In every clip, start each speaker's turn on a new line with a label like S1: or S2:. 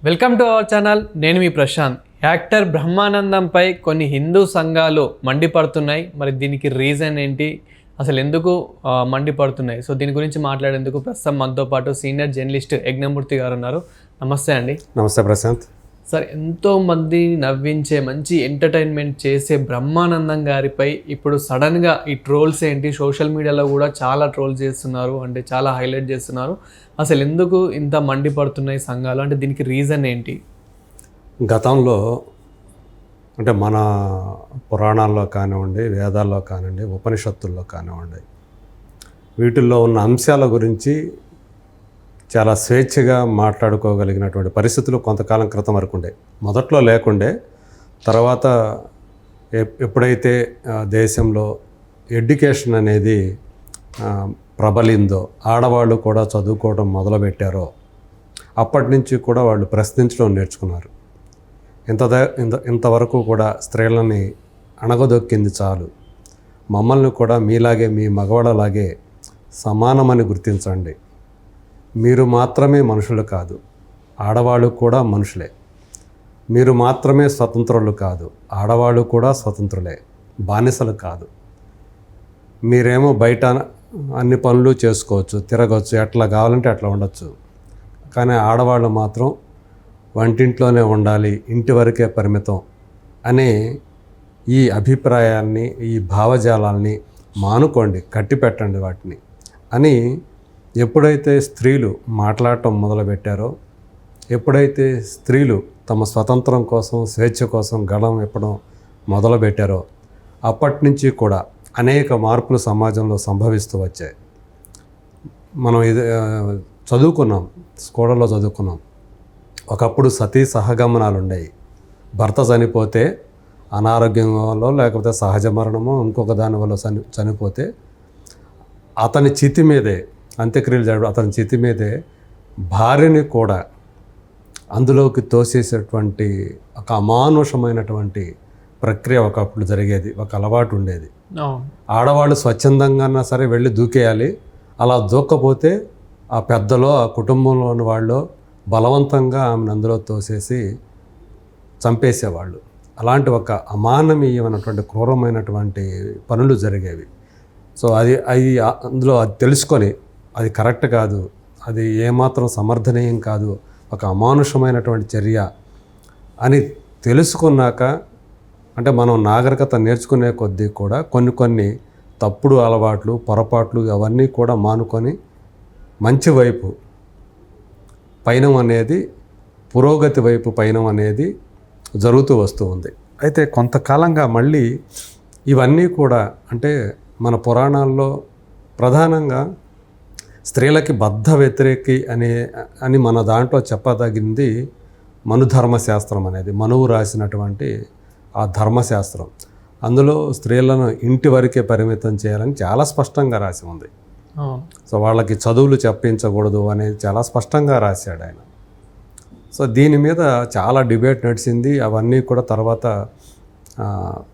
S1: Welcome to our channel. నేను మీ Prashanth. Actor బ్రహ్మానందంపై కొన్ని హిందూ సంఘాలు మండిపడుతున్నాయి. మరి దీనికి రీజన్ ఏంటి, అసలు ఎందుకు మండిపడుతున్నాయి? సో దీని గురించి మాట్లాడేందుకు ప్రస్తుతం మనతో పాటు సీనియర్ జర్నలిస్ట్ యజ్ఞమూర్తి గారు ఉన్నారు. నమస్తే అండి.
S2: నమస్తే ప్రశాంత్.
S1: సార్, ఎంతోమంది నవ్వించే మంచి ఎంటర్టైన్మెంట్ చేసే బ్రహ్మానందం గారిపై ఇప్పుడు సడన్గా ఈ ట్రోల్స్ ఏంటి, సోషల్ మీడియాలో కూడా చాలా ట్రోల్ చేస్తున్నారు, అంటే చాలా హైలైట్ చేస్తున్నారు. అసలు ఎందుకు ఇంత మండిపడుతున్నాయి సంఘాలు, అంటే దీనికి రీజన్ ఏంటి?
S2: గతంలో అంటే మన పురాణాల్లో కానివ్వండి, వేదాల్లో కానివ్వండి, ఉపనిషత్తుల్లో కానివ్వండి, వీటిల్లో ఉన్న అంశాల గురించి చాలా స్వేచ్ఛగా మాట్లాడుకోగలిగినటువంటి పరిస్థితులు కొంతకాలం క్రితం వరకు ఉండే. మొదట్లో లేకుండే, తర్వాత ఎప్పుడైతే దేశంలో ఎడ్యుకేషన్ అనేది ప్రబలిందో, ఆడవాళ్ళు కూడా చదువుకోవడం మొదలుపెట్టారో అప్పటి నుంచి కూడా వాళ్ళు ప్రశ్నించడం నేర్చుకున్నారు. ఇంతవరకు కూడా స్త్రీలని అణగదొక్కింది చాలు, మమ్మల్ని కూడా మీలాగే, మీ మగవాళ్ళలాగే సమానమని గుర్తించండి. మీరు మాత్రమే మనుషులు కాదు, ఆడవాళ్ళు కూడా మనుషులే. మీరు మాత్రమే స్వతంత్రులు కాదు, ఆడవాళ్ళు కూడా స్వతంత్రులే, బానిసలు కాదు. మీరేమో బయట అన్ని పనులు చేసుకోవచ్చు, తిరగవచ్చు, ఎట్లా కావాలంటే అట్లా ఉండొచ్చు. కానీ ఆడవాళ్ళు మాత్రం వంటింట్లోనే ఉండాలి, ఇంటి వరకే పరిమితం అనే ఈ అభిప్రాయాల్ని, ఈ భావజాలాల్ని మానుకోండి, కట్టిపెట్టండి వాటిని అని ఎప్పుడైతే స్త్రీలు మాట్లాడటం మొదలుపెట్టారో, ఎప్పుడైతే స్త్రీలు తమ స్వతంత్రం కోసం, స్వేచ్ఛ కోసం గళం విప్పడం మొదలుపెట్టారో అప్పటి నుంచి కూడా అనేక మార్పులు సమాజంలో సంభవిస్తూ వచ్చాయి. మనం ఇది చదువుకున్నాం, స్కూళ్ళలో చదువుకున్నాం. ఒకప్పుడు సతీ సహగమనాలు ఉండేవి. భర్త చనిపోతే, అనారోగ్యం వల్ల లేకపోతే సహజ మరణమో ఇంకొక దాని వల్ల చనిపోతే అతని చితి మీదే అంత్యక్రియలు జరగడం, అతని చితి మీదే భార్యని కూడా అందులోకి తోసేసేటువంటి ఒక అమానుషమైనటువంటి ప్రక్రియ ఒకప్పుడు జరిగేది, ఒక అలవాటు ఉండేది. ఆడవాళ్ళు స్వచ్ఛందంగా సరే వెళ్ళి దూకేయాలి, అలా దూక్కపోతే ఆ పెద్దలో, ఆ కుటుంబంలోని వాళ్ళు బలవంతంగా ఆమెను అందులో తోసేసి చంపేసేవాళ్ళు. అలాంటి ఒక అమానవీయమైనటువంటి క్రూరమైనటువంటి పనులు జరిగేవి. సో అది అందులో అది తెలుసుకొని అది కరెక్ట్ కాదు, అది ఏమాత్రం సమర్థనీయం కాదు, ఒక అమానుషమైనటువంటి చర్య అని తెలుసుకున్నాక, అంటే మనం నాగరికత నేర్చుకునే కొద్దీ కూడా కొన్ని తప్పుడు అలవాట్లు, పొరపాట్లు అవన్నీ కూడా మానుకొని మంచి వైపు పయనం అనేది, పురోగతి వైపు పయనం అనేది జరుగుతూ వస్తూ ఉంది. అయితే కొంతకాలంగా మళ్ళీ ఇవన్నీ కూడా, అంటే మన పురాణాల్లో ప్రధానంగా స్త్రీలకి బద్ధ వ్యతిరేకి అని మన దాంట్లో చెప్పదగింది మనుధర్మశాస్త్రం అనేది, మనువు రాసినటువంటి ఆ ధర్మశాస్త్రం. అందులో స్త్రీలను ఇంటి వరకే పరిమితం చేయాలని చాలా స్పష్టంగా రాసి ఉంది. సో వాళ్ళకి చదువులు చెప్పించకూడదు అనేది చాలా స్పష్టంగా రాశాడు ఆయన. సో దీని మీద చాలా డిబేట్ నడిచింది. అవన్నీ కూడా తర్వాత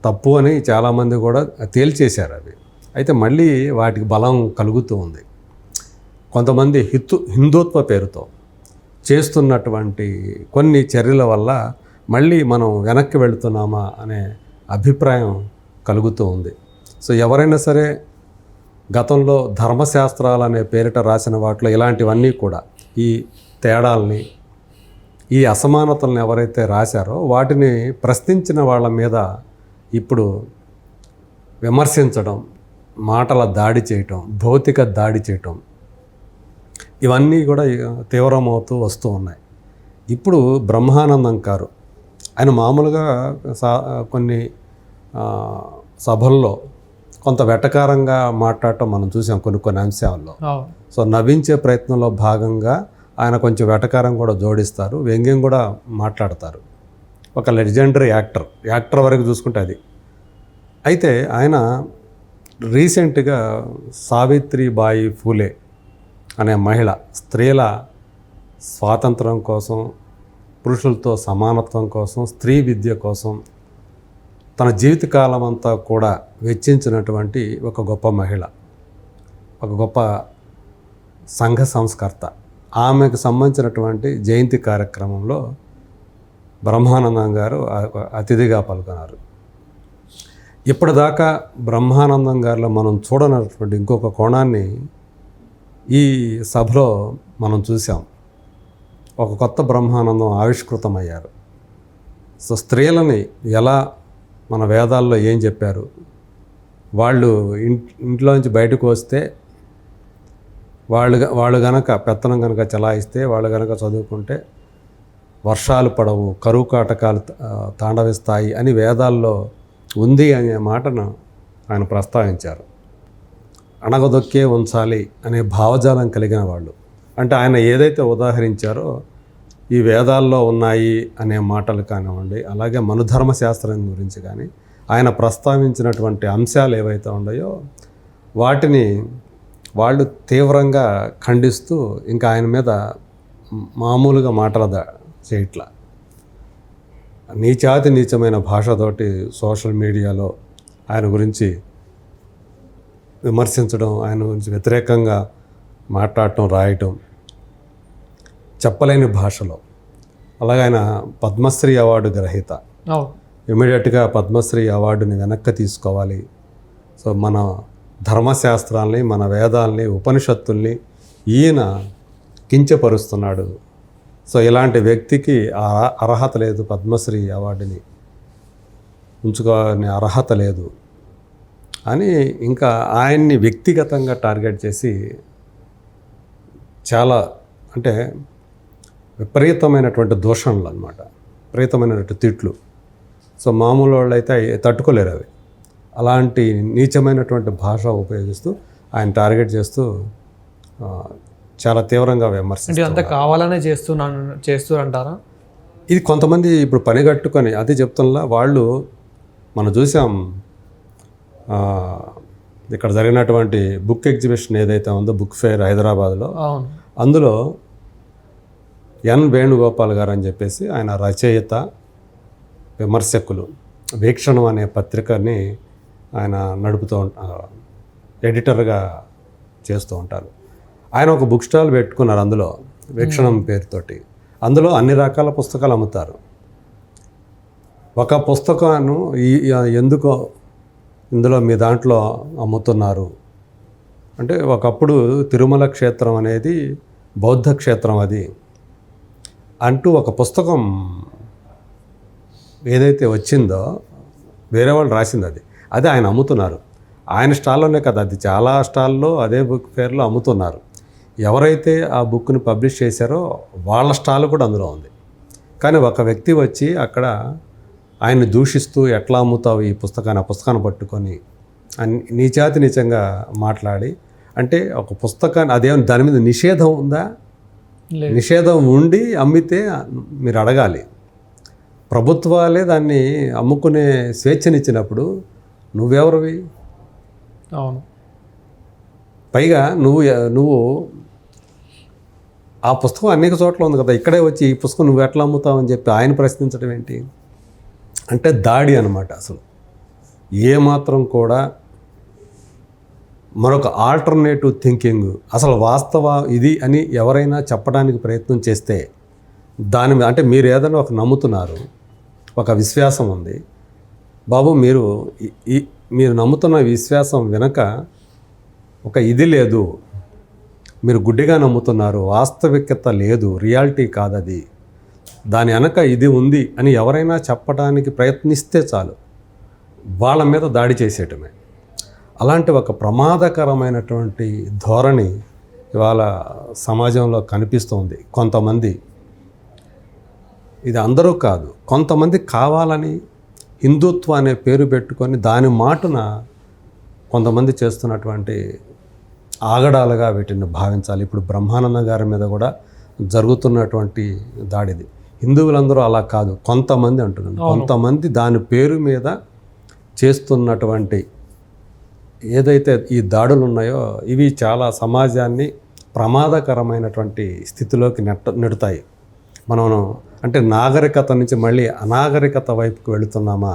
S2: తప్పు అని చాలామంది కూడా తేల్చేశారు అవి. అయితే మళ్ళీ వాటికి బలం కలుగుతూ ఉంది. కొంతమంది హిందుత్వ పేరుతో చేస్తున్నటువంటి కొన్ని చర్యల వల్ల మళ్ళీ మనం వెనక్కి వెళుతున్నామా అనే అభిప్రాయం కలుగుతూ ఉంది. సో ఎవరైనా సరే గతంలో ధర్మశాస్త్రాలు అనే పేరిట రాసిన వాటిలో ఇలాంటివన్నీ కూడా, ఈ తేడాల్ని, ఈ అసమానతలను ఎవరైతే రాశారో వాటిని ప్రశ్నించిన వాళ్ళ మీద ఇప్పుడు విమర్శించడం, మాటల దాడి చేయటం, భౌతిక దాడి చేయటం, ఇవన్నీ కూడా తీవ్రమవుతూ వస్తూ ఉన్నాయి. ఇప్పుడు బ్రహ్మానందం గారు ఆయన మామూలుగా కొన్ని సభల్లో కొంత వెటకారంగా మాట్లాడటం మనం చూసాం కొన్ని అంశాల్లో. సో నవ్వించే ప్రయత్నంలో భాగంగా ఆయన కొంచెం వెటకారం కూడా జోడిస్తారు, వ్యంగ్యం కూడా మాట్లాడతారు. ఒక లెజెండరీ యాక్టర్ వరకు చూసుకుంటే అది. అయితే ఆయన రీసెంట్గా సావిత్రిబాయి ఫూలే అనే మహిళ స్త్రీల స్వాతంత్రం కోసం, పురుషులతో సమానత్వం కోసం, స్త్రీ విద్య కోసం తన జీవితకాలం అంతా కూడా వెచ్చించినటువంటి ఒక గొప్ప మహిళ, ఒక గొప్ప సంఘ సంస్కర్త. ఆమెకు సంబంధించినటువంటి జయంతి కార్యక్రమంలో బ్రహ్మానందం గారు అతిథిగా పాల్గొన్నారు. ఇప్పటిదాకా బ్రహ్మానందం గారిలో మనం చూడనటువంటి ఇంకొక కోణాన్ని ఈ సభలో మనం చూసాం. ఒక కొత్త బ్రహ్మానందం ఆవిష్కృతమయ్యారు. సో స్త్రీలని ఎలా మన వేదాల్లో ఏం చెప్పారు, వాళ్ళు ఇంట్లోంచి బయటకు వస్తే వాళ్ళు గనక పెత్తనం కనుక చలాయిస్తే, వాళ్ళు గనక చదువుకుంటే వర్షాలు పడవు, కరువు కాటకాలు తాండవిస్తాయి అని వేదాల్లో ఉంది అనే మాటను ఆయన ప్రస్తావించారు. అణగదొక్కే ఉంచాలి అనే భావజాలం కలిగిన వాళ్ళు. అంటే ఆయన ఏదైతే ఉదాహరించారో ఈ వేదాల్లో ఉన్నాయి అనే మాటలు కానివ్వండి, అలాగే మనుధర్మశాస్త్రం గురించి కానీ ఆయన ప్రస్తావించినటువంటి అంశాలు ఏవైతే ఉన్నాయో వాటిని వాళ్ళు తీవ్రంగా ఖండిస్తూ ఇంకా ఆయన మీద మామూలుగా మాటలు చేయట్లా, నీచాతి నీచమైన భాషతోటి సోషల్ మీడియాలో ఆయన గురించి విమర్శించడం, ఆయన గురించి వ్యతిరేకంగా మాట్లాడటం, రాయటం చెప్పలేని భాషలో. అలాగే ఆయన పద్మశ్రీ అవార్డు గ్రహీత. ఇమీడియట్గా పద్మశ్రీ అవార్డుని వెనక్కి తీసుకోవాలి. సో మన ధర్మశాస్త్రాల్ని, మన వేదాల్ని, ఉపనిషత్తుల్ని ఈయన కించపరుస్తున్నాడు. సో ఇలాంటి వ్యక్తికి అర్హత లేదు, పద్మశ్రీ అవార్డుని ఉంచుకోని అర్హత లేదు అని ఇంకా ఆయన్ని వ్యక్తిగతంగా టార్గెట్ చేసి చాలా అంటే విపరీతమైనటువంటి దూషణలు అన్నమాట, విపరీతమైనటువంటి తిట్లు. సో మామూలు వాళ్ళు అయితే తట్టుకోలేరు అవి. అలాంటి నీచమైనటువంటి భాష ఉపయోగిస్తూ ఆయన టార్గెట్ చేస్తూ చాలా తీవ్రంగా విమర్శించారు.
S1: అంతా కావాలనే చేస్తూ అంటారా?
S2: ఇది కొంతమంది ఇప్పుడు పని కట్టుకొని అది చెప్తున్నా వాళ్ళు మనం చూసాం. ఇక్కడ జరిగినటువంటి బుక్ ఎగ్జిబిషన్ ఏదైతే ఉందో, బుక్ ఫేర్ హైదరాబాద్లో, అందులో ఎన్ వేణుగోపాల్ గారు అని చెప్పేసి ఆయన రచయిత, విమర్శకులు, వీక్షణం అనే పత్రికని ఆయన నడుపుతూ ఎడిటర్గా చేస్తూ ఉంటారు. ఆయన ఒక బుక్ స్టాల్ పెట్టుకున్నారు అందులో, వీక్షణం పేరుతోటి. అందులో అన్ని రకాల పుస్తకాలు అమ్ముతారు. ఒక పుస్తకాన్ని ఎందుకో ఇందులో మీ దాంట్లో అమ్ముతున్నారు అంటే, ఒకప్పుడు తిరుమల క్షేత్రం అనేది బౌద్ధ క్షేత్రం అది అంటూ ఒక పుస్తకం ఏదైతే వచ్చిందో వేరే వాళ్ళు రాసింది అది ఆయన అమ్ముతున్నారు. ఆయన స్టాల్లోనే కదా, అది చాలా స్టాల్లో అదే బుక్ ఫేర్లో అమ్ముతున్నారు. ఎవరైతే ఆ బుక్ని పబ్లిష్ చేశారో వాళ్ళ స్టాల్ కూడా అందులో ఉంది. కానీ ఒక వ్యక్తి వచ్చి అక్కడ ఆయన్ని దూషిస్తూ, ఎట్లా అమ్ముతావు ఈ పుస్తకాన్ని, ఆ పుస్తకాన్ని పట్టుకొని నీచాతి నీచంగా మాట్లాడి, అంటే ఒక పుస్తకాన్ని అదేమో దాని మీద నిషేధం ఉందా? నిషేధం ఉండి అమ్మితే మీరు అడగాలి. ప్రభుత్వాలే దాన్ని అమ్ముకునే స్వేచ్ఛనిచ్చినప్పుడు నువ్వెవరివి?
S1: అవును.
S2: పైగా నువ్వు ఆ పుస్తకం అనేక చోట్ల ఉంది కదా, ఇక్కడే వచ్చి ఈ పుస్తకం నువ్వు ఎట్లా అమ్ముతావు అని చెప్పి ఆయన ప్రశ్నించడం ఏంటి? అంటే దాడి అన్నమాట. అసలు ఏమాత్రం కూడా మరొక ఆల్టర్నేటివ్ థింకింగ్, అసలు వాస్తవ ఇది అని ఎవరైనా చెప్పడానికి ప్రయత్నం చేస్తే దాని మీద, అంటే మీరు ఏదైనా ఒక నమ్ముతున్నారు, ఒక విశ్వాసం ఉంది బాబు, మీరు నమ్ముతున్న విశ్వాసం వెనక ఒక ఇది లేదు, మీరు గుడ్డిగా నమ్ముతున్నారు, వాస్తవికత లేదు, రియాలిటీ కాదది, దాని వెనక ఇది ఉంది అని ఎవరైనా చెప్పడానికి ప్రయత్నిస్తే చాలు వాళ్ళ మీద దాడి చేసేయటమే. అలాంటి ఒక ప్రమాదకరమైనటువంటి ధోరణి ఇవాళ సమాజంలో కనిపిస్తుంది. కొంతమంది, ఇది అందరూ కాదు, కొంతమంది కావాలని హిందుత్వ అనే పేరు పెట్టుకొని దాని మాటున కొంతమంది చేస్తున్నటువంటి ఆగడాలుగా వీటిని భావించాలి. ఇప్పుడు బ్రహ్మానంద గారి మీద కూడా జరుగుతున్నటువంటి దాడిది. హిందువులందరూ అలా కాదు, కొంతమంది అంటున్నారు. కొంతమంది దాని పేరు మీద చేస్తున్నటువంటి ఏదైతే ఈ దాడులు ఉన్నాయో ఇవి చాలా సమాజాన్ని ప్రమాదకరమైనటువంటి స్థితిలోకి నెడతాయి. మనం అంటే నాగరికత నుంచి మళ్ళీ అనాగరికత వైపుకు వెళుతున్నామా,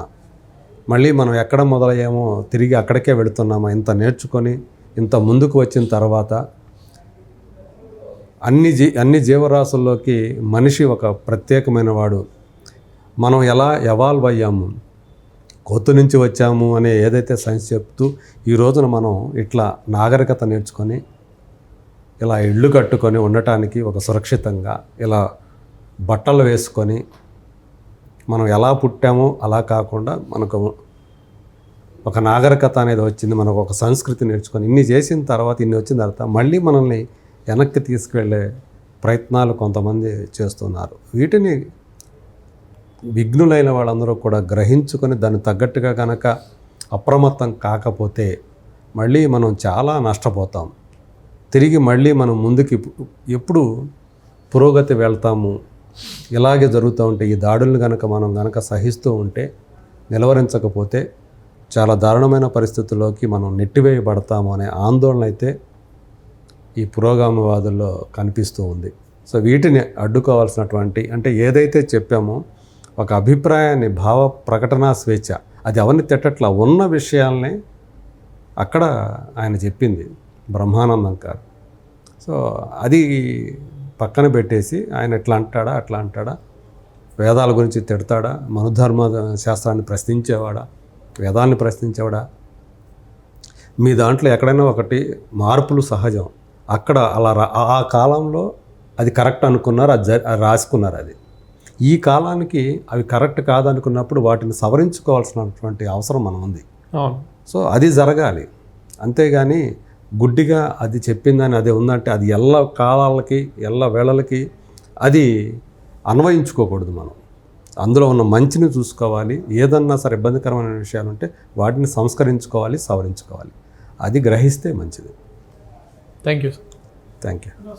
S2: మళ్ళీ మనం ఎక్కడ మొదలయ్యామో తిరిగి అక్కడికే వెళుతున్నామా? ఇంత నేర్చుకొని ఇంత ముందుకు వచ్చిన తర్వాత అన్ని జీవరాశుల్లోకి మనిషి ఒక ప్రత్యేకమైన వాడు. మనం ఎలా ఎవాల్వ్ అయ్యాము, కొత్త నుంచి వచ్చాము అనే ఏదైతే సైన్స్ చెప్తూ ఈ రోజున మనం ఇట్లా నాగరికత నేర్చుకొని ఇలా ఇళ్ళు కట్టుకొని ఉండటానికి ఒక సురక్షితంగా ఇలా బట్టలు వేసుకొని మనం ఎలా పుట్టామో అలా కాకుండా మనకు ఒక నాగరికత అనేది వచ్చింది, మనకు ఒక సంస్కృతి నేర్చుకొని ఇన్ని చేసిన తర్వాత ఇన్ని వచ్చిన తర్వాత మళ్ళీ మనల్ని వెనక్కి తీసుకువెళ్ళే ప్రయత్నాలు కొంతమంది చేస్తున్నారు. వీటిని విఘ్నులైన వాళ్ళందరూ కూడా గ్రహించుకొని దాన్ని తగ్గట్టుగా కనుక అప్రమత్తం కాకపోతే మళ్ళీ మనం చాలా నష్టపోతాం. తిరిగి మళ్ళీ మనం ముందుకి ఎప్పుడు పురోగతి వెళ్తాము. ఇలాగే జరుగుతూ ఉంటే ఈ దాడులను మనం గనక సహిస్తూ ఉంటే, నిలవరించకపోతే చాలా దారుణమైన పరిస్థితుల్లోకి మనం నెట్టివేయబడతాము అనే ఆందోళన అయితే ఈ పురోగామివాదుల్లో కనిపిస్తూ ఉంది. సో వీటిని అడ్డుకోవాల్సినటువంటి, అంటే ఏదైతే చెప్పామో ఒక అభిప్రాయాన్ని, భావ ప్రకటనా స్వేచ్ఛ, అది ఎవరిని తిట్టట్లా, ఉన్న విషయాల్ని అక్కడ ఆయన చెప్పింది బ్రహ్మానందం గారు. సో అది పక్కన పెట్టేసి ఆయన ఎట్లా అంటాడా అట్లా అంటాడా, వేదాల గురించి తిడతాడా, మనుధర్మ శాస్త్రాన్ని ప్రశ్నించేవాడా, వేదాన్ని ప్రశ్నించేవాడా. మీ దాంట్లో ఎక్కడైనా ఒకటి మార్పులు సహజం. అక్కడ అలా ఆ కాలంలో అది కరెక్ట్ అనుకున్నారు, అది రాసుకున్నారు. అది ఈ కాలానికి అవి కరెక్ట్ కాదనుకున్నప్పుడు వాటిని సవరించుకోవాల్సినటువంటి అవసరం మనం ఉంది. సో అది జరగాలి. అంతేగాని గుడ్డిగా అది చెప్పిందని అదే ఉందంటే అది ఎల్ల కాలాలకి ఎల్ల వేళలకి అది అన్వయించుకోకూడదు. మనం అందులో ఉన్న మంచిని చూసుకోవాలి. ఏదన్నా సరే ఇబ్బందికరమైన విషయాలు ఉంటే వాటిని సంస్కరించుకోవాలి, సవరించుకోవాలి. అది గ్రహిస్తే మంచిది.
S1: Thank you.
S2: Thank you.